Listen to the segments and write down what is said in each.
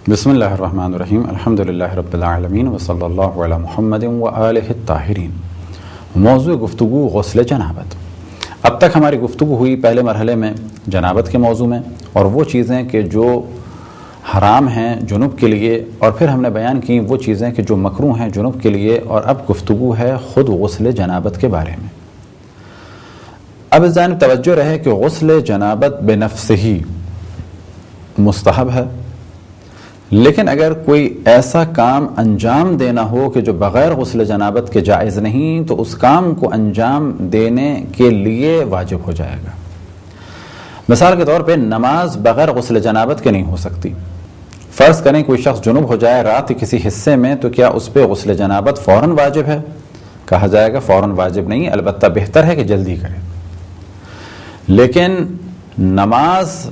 بسم اللہ الرحمن الرحیم الحمدللہ رب العالمین وصلی اللہ علی محمد وآلہ الطاہرین۔ موضوع گفتگو غسل جنابت۔ اب تک ہماری گفتگو ہوئی پہلے مرحلے میں جنابت کے موضوع میں، اور وہ چیزیں کہ جو حرام ہیں جنوب کے لیے، اور پھر ہم نے بیان کی وہ چیزیں کہ جو مکروہ ہیں جنوب کے لیے، اور اب گفتگو ہے خود غسل جنابت کے بارے میں۔ اب اس جانب توجہ رہے کہ غسل جنابت بنفسہ ہی مستحب ہے، لیکن اگر کوئی ایسا کام انجام دینا ہو کہ جو بغیر غسل جنابت کے جائز نہیں، تو اس کام کو انجام دینے کے لیے واجب ہو جائے گا۔ مثال کے طور پہ نماز بغیر غسل جنابت کے نہیں ہو سکتی۔ فرض کریں کوئی شخص جنوب ہو جائے رات کے کسی حصے میں، تو کیا اس پہ غسل جنابت فوراً واجب ہے؟ کہا جائے گا فوراً واجب نہیں، البتہ بہتر ہے کہ جلدی کرے۔ لیکن نماز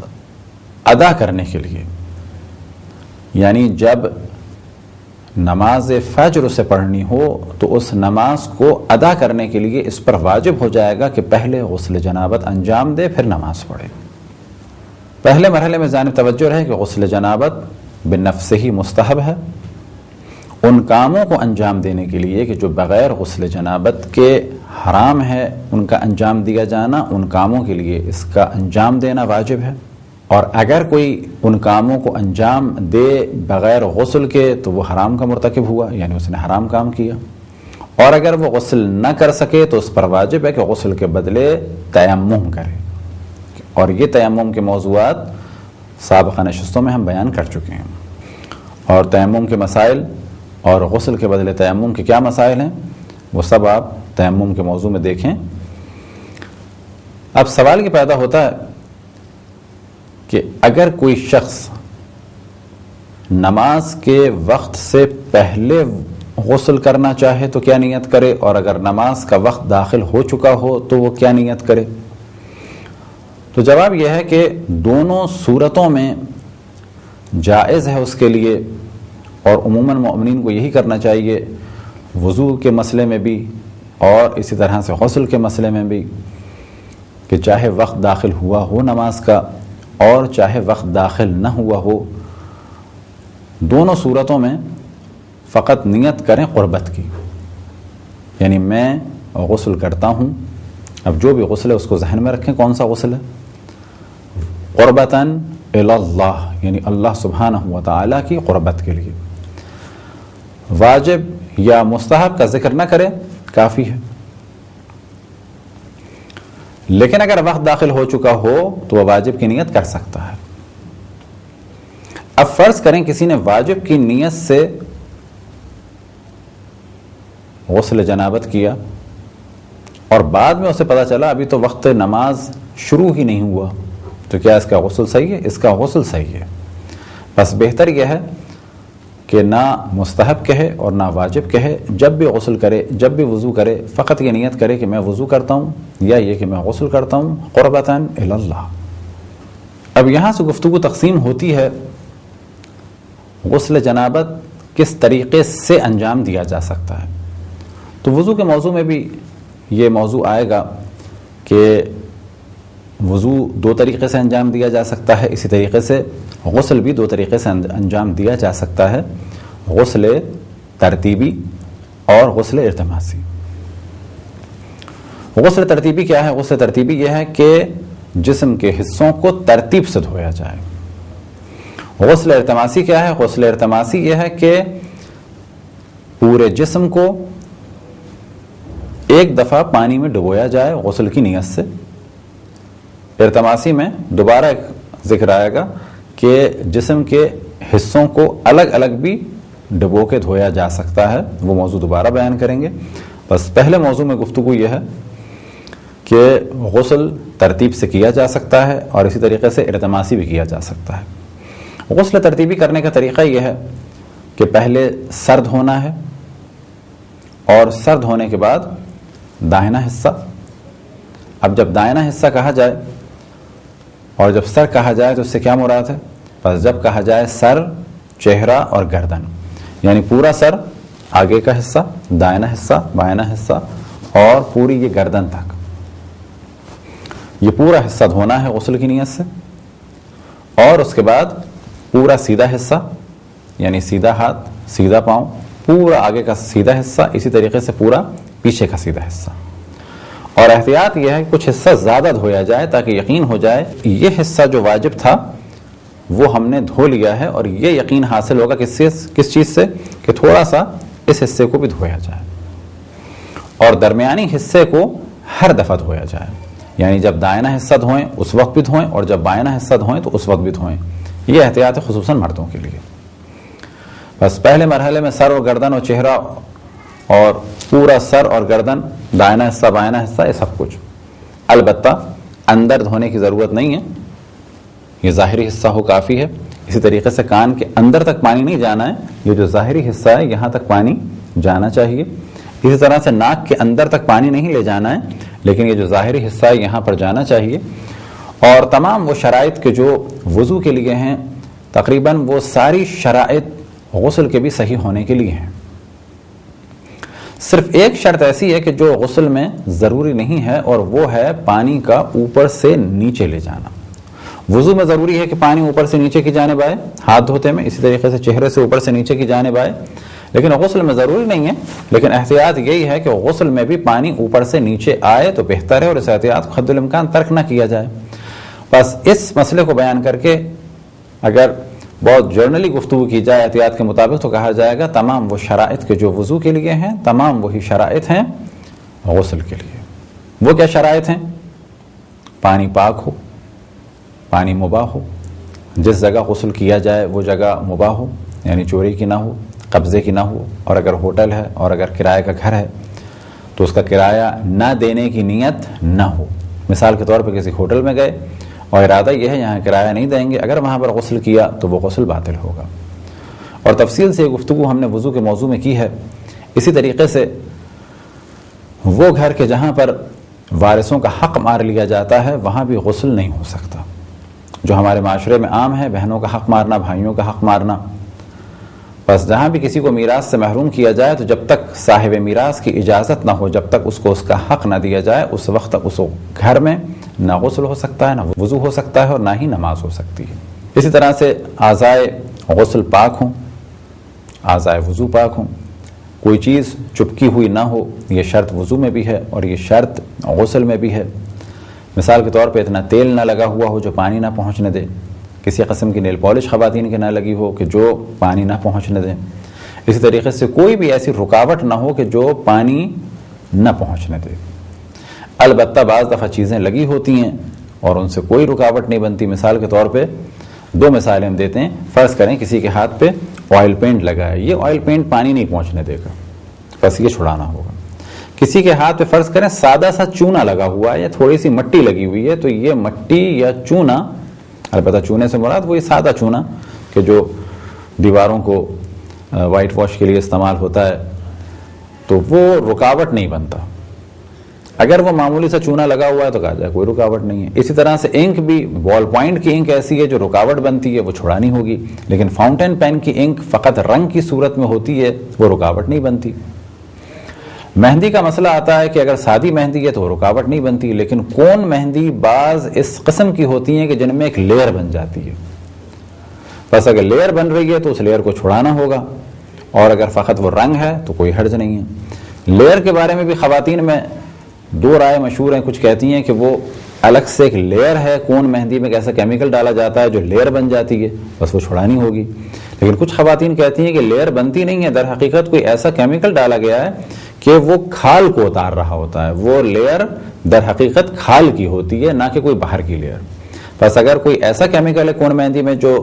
ادا کرنے کے لیے، یعنی جب نماز فجر سے پڑھنی ہو تو اس نماز کو ادا کرنے کے لیے اس پر واجب ہو جائے گا کہ پہلے غسل جنابت انجام دے پھر نماز پڑھے۔ پہلے مرحلے میں جانب توجہ رہے کہ غسل جنابت بنفسہ ہی مستحب ہے۔ ان کاموں کو انجام دینے کے لیے کہ جو بغیر غسل جنابت کے حرام ہے ان کا انجام دیا جانا، ان کاموں کے لیے اس کا انجام دینا واجب ہے۔ اور اگر کوئی ان کاموں کو انجام دے بغیر غسل کے تو وہ حرام کا مرتکب ہوا، یعنی اس نے حرام کام کیا۔ اور اگر وہ غسل نہ کر سکے تو اس پر واجب ہے کہ غسل کے بدلے تیمم کرے، اور یہ تیمم کے موضوعات سابقہ نشستوں میں ہم بیان کر چکے ہیں، اور تیمم کے مسائل اور غسل کے بدلے تیمم کے کیا مسائل ہیں وہ سب آپ تیمم کے موضوع میں دیکھیں۔ اب سوال یہ پیدا ہوتا ہے کہ اگر کوئی شخص نماز کے وقت سے پہلے غسل کرنا چاہے تو کیا نیت کرے، اور اگر نماز کا وقت داخل ہو چکا ہو تو وہ کیا نیت کرے؟ تو جواب یہ ہے کہ دونوں صورتوں میں جائز ہے اس کے لیے، اور عموماً مومنین کو یہی کرنا چاہیے، وضو کے مسئلے میں بھی اور اسی طرح سے غسل کے مسئلے میں بھی، کہ چاہے وقت داخل ہوا ہو نماز کا اور چاہے وقت داخل نہ ہوا ہو، دونوں صورتوں میں فقط نیت کریں قربت کی، یعنی میں غسل کرتا ہوں۔ اب جو بھی غسل ہے اس کو ذہن میں رکھیں کون سا غسل ہے، قربتاً الی اللہ، یعنی اللہ سبحانہ و تعالی کی قربت کے لیے۔ واجب یا مستحب کا ذکر نہ کرے کافی ہے، لیکن اگر وقت داخل ہو چکا ہو تو وہ واجب کی نیت کر سکتا ہے۔ اب فرض کریں کسی نے واجب کی نیت سے غسل جنابت کیا، اور بعد میں اسے پتا چلا ابھی تو وقت نماز شروع ہی نہیں ہوا، تو کیا اس کا غسل صحیح ہے؟ اس کا غسل صحیح ہے۔ بس بہتر یہ ہے کہ نہ مستحب کہے اور نہ واجب کہے، جب بھی غسل کرے جب بھی وضو کرے فقط یہ نیت کرے کہ میں وضو کرتا ہوں، یا یہ کہ میں غسل کرتا ہوں قربتاً الی اللہ۔ اب یہاں سے گفتگو تقسیم ہوتی ہے، غسل جنابت کس طریقے سے انجام دیا جا سکتا ہے۔ تو وضو کے موضوع میں بھی یہ موضوع آئے گا کہ وضو دو طریقے سے انجام دیا جا سکتا ہے، اسی طریقے سے غسل بھی دو طریقے سے انجام دیا جا سکتا ہے، غسل ترتیبی اور غسل التماسی۔ غسل ترتیبی کیا ہے؟ غسل ترتیبی یہ ہے کہ جسم کے حصوں کو ترتیب سے دھویا جائے۔ غسل التماسی کیا ہے؟ غسل التماسی یہ ہے کہ پورے جسم کو ایک دفعہ پانی میں ڈبویا جائے غسل کی نیت سے۔ التماسی میں دوبارہ ایک ذکر آئے گا کہ جسم کے حصوں کو الگ الگ بھی ڈبو کے دھویا جا سکتا ہے، وہ موضوع دوبارہ بیان کریں گے۔ بس پہلے موضوع میں گفتگو یہ ہے کہ غسل ترتیب سے کیا جا سکتا ہے، اور اسی طریقے سے التماسی بھی کیا جا سکتا ہے۔ غسل ترتیبی کرنے کا طریقہ یہ ہے کہ پہلے سر دھونا ہے، اور سر دھونے کے بعد دائنا حصہ۔ اب جب دائنا حصہ کہا جائے اور جب سر کہا جائے تو اس سے کیا مراد ہے؟ بس جب کہا جائے سر، چہرہ اور گردن، یعنی پورا سر، آگے کا حصہ، دائنا حصہ، بائنا حصہ اور پوری یہ گردن تک، یہ پورا حصہ دھونا ہے غسل کی نیت سے۔ اور اس کے بعد پورا سیدھا حصہ یعنی سیدھا ہاتھ سیدھا پاؤں، پورا آگے کا سیدھا حصہ، اسی طریقے سے پورا پیچھے کا سیدھا حصہ. اور احتیاط یہ ہے کہ کچھ حصہ زیادہ دھویا جائے تاکہ یقین ہو جائے یہ حصہ جو واجب تھا وہ ہم نے دھو لیا ہے، اور یہ یقین حاصل ہوگا کس چیز سے کہ تھوڑا سا اس حصے کو بھی دھویا جائے، اور درمیانی حصے کو ہر دفعہ دھویا جائے. یعنی جب دائنا حصہ دھوئیں اس وقت بھی دھوئیں، اور جب بائنا حصہ دھوئیں تو اس وقت بھی دھوئیں. یہ احتیاط ہے خصوصاً مردوں کے لیے. بس پہلے مرحلے میں سر اور گردن اور چہرہ اور پورا سر اور گردن، دائنا حصہ بائنا حصہ، یہ سب کچھ. البتہ اندر دھونے کی ضرورت نہیں ہے، یہ ظاہری حصہ ہو کافی ہے. اسی طریقے سے کان کے اندر تک پانی نہیں جانا ہے، یہ جو ظاہری حصہ ہے یہاں تک پانی جانا چاہیے. اسی طرح سے ناک کے اندر تک پانی نہیں لے جانا ہے، لیکن یہ جو ظاہری حصہ ہے یہاں پر جانا چاہیے. اور تمام وہ شرائط کے جو وضو کے لیے ہیں، تقریباً وہ ساری شرائط غسل کے بھی صحیح ہونے کے لیے ہیں. صرف ایک شرط ایسی ہے کہ جو غسل میں ضروری نہیں ہے، اور وہ ہے پانی کا اوپر سے نیچے لے جانا. وضو میں ضروری ہے کہ پانی اوپر سے نیچے کی جانب آئے ہاتھ دھوتے میں، اسی طریقے سے چہرے سے اوپر سے نیچے کی جانب آئے، لیکن غسل میں ضروری نہیں ہے. لیکن احتیاط یہی ہے کہ غسل میں بھی پانی اوپر سے نیچے آئے تو بہتر ہے، اور اس احتیاط کو حد الامکان ترک نہ کیا جائے. بس اس مسئلے کو بیان کر کے اگر بہت جرنلی گفتگو کی جائے احتیاط کے مطابق تو کہا جائے گا تمام وہ شرائط کے جو وضو کے لیے ہیں تمام وہی شرائط ہیں غسل کے لیے. وہ کیا شرائط ہیں؟ پانی پاک ہو، پانی مباح ہو، جس جگہ غسل کیا جائے وہ جگہ مباح ہو، یعنی چوری کی نہ ہو، قبضے کی نہ ہو، اور اگر ہوٹل ہے اور اگر کرائے کا گھر ہے تو اس کا کرایہ نہ دینے کی نیت نہ ہو. مثال کے طور پہ کسی ہوٹل میں گئے اور ارادہ یہ ہے یہاں کرایہ نہیں دیں گے، اگر وہاں پر غسل کیا تو وہ غسل باطل ہوگا. اور تفصیل سے یہ گفتگو ہم نے وضو کے موضوع میں کی ہے. اسی طریقے سے وہ گھر کے جہاں پر وارثوں کا حق مار لیا جاتا ہے وہاں بھی غسل نہیں ہو سکتا، جو ہمارے معاشرے میں عام ہے، بہنوں کا حق مارنا، بھائیوں کا حق مارنا. بس جہاں بھی کسی کو میراث سے محروم کیا جائے تو جب تک صاحب میراث کی اجازت نہ ہو، جب تک اس کو اس کا حق نہ دیا جائے، اس وقت تک اس گھر میں نہ غسل ہو سکتا ہے، نہ وضو ہو سکتا ہے، اور نہ ہی نماز ہو سکتی ہے. اسی طرح سے اعضائے غسل پاک ہوں، اعضائے وضو پاک ہوں، کوئی چیز چپکی ہوئی نہ ہو، یہ شرط وضو میں بھی ہے اور یہ شرط غسل میں بھی ہے. مثال کے طور پہ اتنا تیل نہ لگا ہوا ہو جو پانی نہ پہنچنے دے، کسی قسم کی نیل پالش خواتین کے نہ لگی ہو کہ جو پانی نہ پہنچنے دے. اسی طریقے سے کوئی بھی ایسی رکاوٹ نہ ہو کہ جو پانی نہ پہنچنے دے. البتہ بعض دفعہ چیزیں لگی ہوتی ہیں اور ان سے کوئی رکاوٹ نہیں بنتی. مثال کے طور پہ دو مثالیں ہم دیتے ہیں. فرض کریں کسی کے ہاتھ پہ آئل پینٹ لگا ہے، یہ آئل پینٹ پانی نہیں پہنچنے دے گا، بس یہ چھڑانا ہوگا. کسی کے ہاتھ پہ فرض کریں سادہ سا چونا لگا ہوا ہے یا تھوڑی سی مٹی لگی ہوئی ہے، تو یہ مٹی یا چونا، البتہ چونے سے مراد وہی سادہ چونا کہ جو دیواروں کو وائٹ واش کے لیے استعمال ہوتا ہے، تو وہ رکاوٹ نہیں بنتا. اگر وہ معمولی سا چونا لگا ہوا ہے تو کہا جائے کوئی رکاوٹ نہیں ہے. اسی طرح سے انک بھی، بال پوائنٹ کی انک ایسی ہے جو رکاوٹ بنتی ہے، وہ چھڑانی ہوگی. لیکن فاؤنٹین پین کی انک فقط رنگ کی صورت میں ہوتی ہے، وہ رکاوٹ نہیں بنتی. مہندی کا مسئلہ آتا ہے کہ اگر سادی مہندی ہے تو وہ رکاوٹ نہیں بنتی، لیکن کون مہندی بعض اس قسم کی ہوتی ہیں کہ جن میں ایک لیئر بن جاتی ہے. بس اگر لیئر بن رہی ہے تو اس لیئر کو چھڑانا ہوگا، اور اگر فقط وہ رنگ ہے تو کوئی حرج نہیں ہے. لیئر کے بارے میں بھی خواتین میں دو رائے مشہور ہیں. کچھ کہتی ہیں کہ وہ الگ سے ایک لیئر ہے، کون مہندی میں ایسا کیمیکل ڈالا جاتا ہے جو لیئر بن جاتی ہے، بس وہ چھڑانی ہوگی. لیکن کچھ خواتین کہتی ہیں کہ لیئر بنتی نہیں ہے، در حقیقت کوئی ایسا کیمیکل ڈالا گیا ہے کہ وہ کھال کو اتار رہا ہوتا ہے. وہ لیئر در حقیقت کھال کی ہوتی ہے، نہ کہ کوئی باہر کی لیئر. بس اگر کوئی ایسا کیمیکل ہے کون مہندی میں جو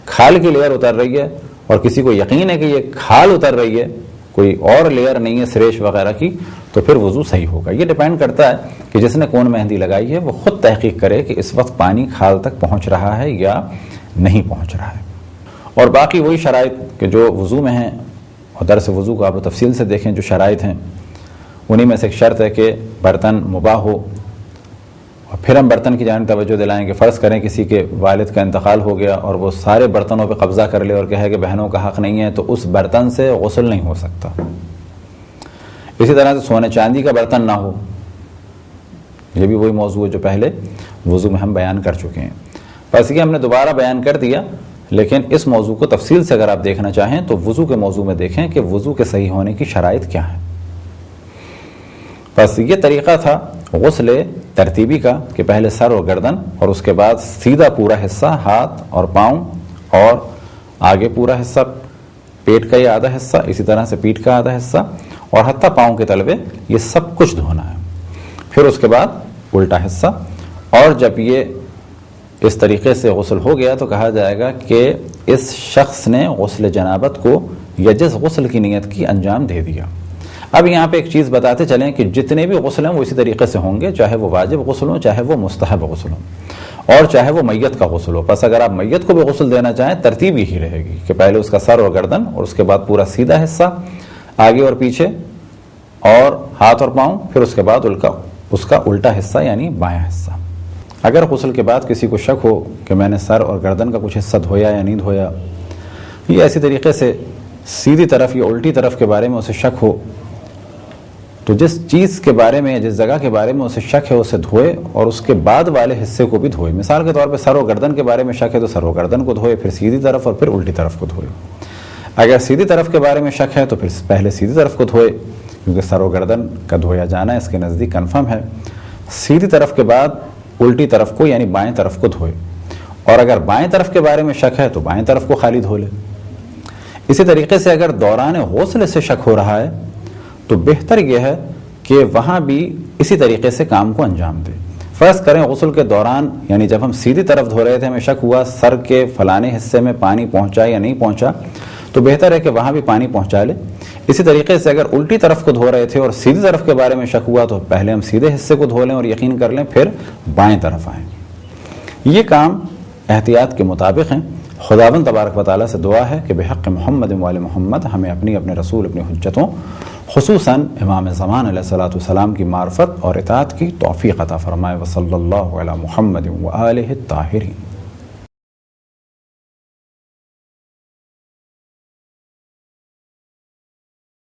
کھال کی لیئر اتر رہی ہے اور کسی کو یقین ہے کہ یہ کھال اتر رہی ہے، کوئی اور لیئر نہیں ہے سریش وغیرہ کی، تو پھر وضو صحیح ہوگا. یہ ڈیپینڈ کرتا ہے کہ جس نے کون مہندی لگائی ہے وہ خود تحقیق کرے کہ اس وقت پانی کھال تک پہنچ رہا ہے یا نہیں پہنچ رہا ہے. اور باقی وہی شرائط کہ جو وضو میں ہیں، اور درس وضو کو آپ تفصیل سے دیکھیں جو شرائط ہیں، انہی میں سے ایک شرط ہے کہ برتن مباح ہو. اور پھر ہم برتن کی جانب توجہ دلائیں کہ فرض کریں کسی کے والد کا انتقال ہو گیا اور وہ سارے برتنوں پہ قبضہ کر لے اور کہے کہ بہنوں کا حق نہیں ہے، تو اس برتن سے غسل نہیں ہو سکتا. اسی طرح سے سونے چاندی کا برتن نہ ہو، یہ بھی وہی موضوع ہے جو پہلے وضو میں ہم بیان کر چکے ہیں. بس یہ ہم نے دوبارہ بیان کر دیا لیکن اس موضوع کو تفصیل سے اگر آپ دیکھنا چاہیں تو وضو کے موضوع میں دیکھیں کہ وضو کے صحیح ہونے کی شرائط کیا ہیں۔ بس یہ طریقہ تھا غسل ترتیبی کا کہ پہلے سر اور گردن اور اس کے بعد سیدھا پورا حصہ ہاتھ اور پاؤں اور آگے پورا حصہ پیٹ کا یہ آدھا حصہ، اسی طرح سے پیٹھ کا آدھا حصہ اور حتیٰ پاؤں کے تلوے، یہ سب کچھ دھونا ہے۔ پھر اس کے بعد الٹا حصہ، اور جب یہ اس طریقے سے غسل ہو گیا تو کہا جائے گا کہ اس شخص نے غسل جنابت کو یا جس غسل کی نیت کی انجام دے دیا۔ اب یہاں پہ ایک چیز بتاتے چلیں کہ جتنے بھی غسل ہیں وہ اسی طریقے سے ہوں گے، چاہے وہ واجب غسل ہوں، چاہے وہ مستحب غسل ہوں، اور چاہے وہ میت کا غسل ہو۔ پس اگر آپ میت کو بھی غسل دینا چاہیں ترتیب یہی رہے گی کہ پہلے اس کا سر اور گردن اور اس کے بعد پورا سیدھا حصہ آگے اور پیچھے اور ہاتھ اور پاؤں، پھر اس کے بعد اس کا الٹا حصہ یعنی بایاں حصہ۔ اگر غسل کے بعد کسی کو شک ہو کہ میں نے سر اور گردن کا کچھ حصہ دھویا یا نہیں دھویا، یہ ایسی طریقے سے سیدھی طرف یا الٹی طرف کے بارے میں اسے شک ہو، تو جس چیز کے بارے میں جس جگہ کے بارے میں اسے شک ہے اسے دھوئے اور اس کے بعد والے حصے کو بھی دھوئے۔ مثال کے طور پہ سر و گردن کے بارے میں شک ہے تو سر و گردن کو دھوئے، پھر سیدھی طرف اور پھر الٹی طرف کو دھوئے۔ اگر سیدھی طرف کے بارے میں شک ہے تو پھر پہلے سیدھی طرف کو دھوئے، کیونکہ سر و گردن کا دھویا جانا اس کے نزدیک کنفرم ہے۔ سیدھی طرف کے بعد الٹی طرف کو یعنی بائیں طرف کو دھوئے، اور اگر بائیں طرف کے بارے میں شک ہے تو بائیں طرف کو خالی دھو لے۔ اسی طریقے سے اگر دوران غسل سے شک ہو رہا ہے تو بہتر یہ ہے کہ وہاں بھی اسی طریقے سے کام کو انجام دے۔ فرض کریں غسل کے دوران یعنی جب ہم سیدھی طرف دھو رہے تھے ہمیں شک ہوا سر کے فلانے حصے میں پانی پہنچا یا نہیں پہنچا، تو بہتر ہے کہ وہاں بھی پانی پہنچا لے۔ اسی طریقے سے اگر الٹی طرف کو دھو رہے تھے اور سیدھی طرف کے بارے میں شک ہوا تو پہلے ہم سیدھے حصے کو دھو لیں اور یقین کر لیں، پھر بائیں طرف آئیں۔ یہ کام احتیاط کے مطابق ہیں۔ خداوند تبارک و تعالیٰ سے دعا ہے کہ بحق محمد و آل محمد ہمیں اپنے رسول اپنی حجتوں خصوصاً امام زمان علیہ الصلوۃ والسلام کی معرفت اور اطاعت کی توفیق عطا فرمائے۔ وصلی اللہ علی محمد و آلہ الطاہرین۔